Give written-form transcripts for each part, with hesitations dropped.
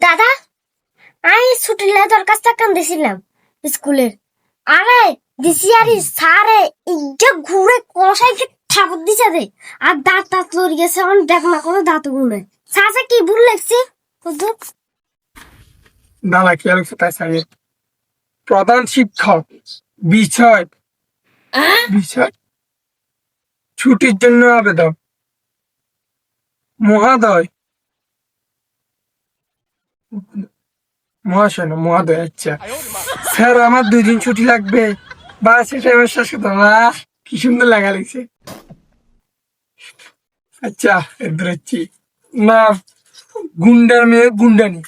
দাদা, আমি ছুটি তোর কাছ থেকে দিছিলাম স্কুলের। আরে দিছি আরে সারে ইজ্জা ঘুরে কষাইকে ঠাকুর দিছে রে। আর দাঁত দাঁত লড়ি গেছে, অন দেখ না কোনো দাঁত গুলো সাসে কি ভুল লাগছে হুজুর? দাদা কি লাগছে তাই সাহেব? প্রধান শিক্ষক বিষয় বিষয় ছুটির জন্য আবেদন। মহাদয়, মহাশয় না মহাদয়। আচ্ছা স্যার, আমার 2 দিন ছুটি লাগবে। বা সেটা আমার শেষ কথা। বাহ, কি সুন্দর লাগা লাগছে। আচ্ছা এদের হচ্ছি না, গুন্ডার মেয়ে গুন্ডানি।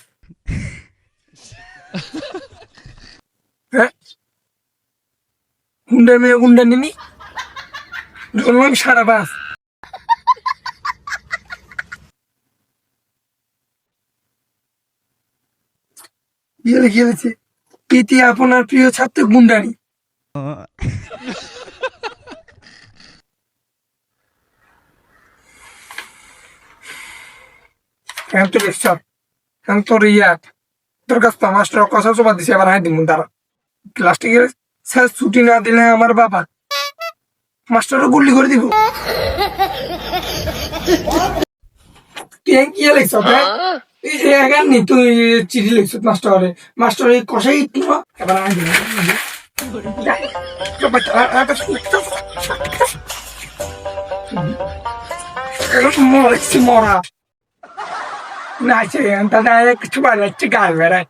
হ্যাঁ, গুন্ডার মেয়ে গুন্ডানি নি বললাম 5.5। খেলেছে প্রীতি আপনার প্রিয় ছাত্র গুন্ডানি। কেন তো দেখছ, কেন তোর তোর কাছ তো মাস্টার কথা চোপা দিছে। আবার হাই দিন তারা ক্লাসটি গেলে স্যার ছুটি না দিলে আমার বাবা মাস্টারও গুল্লি করে দিব। তুই কি লিখছ? এই যে এখন নি তুই চিঠি লিখছ মাস্টারে, মাস্টার কষাই একটু এবার হাই দিন। মরেছি মরা না, কিছু বাড়ি যাচ্ছে গাল বেড়ায়।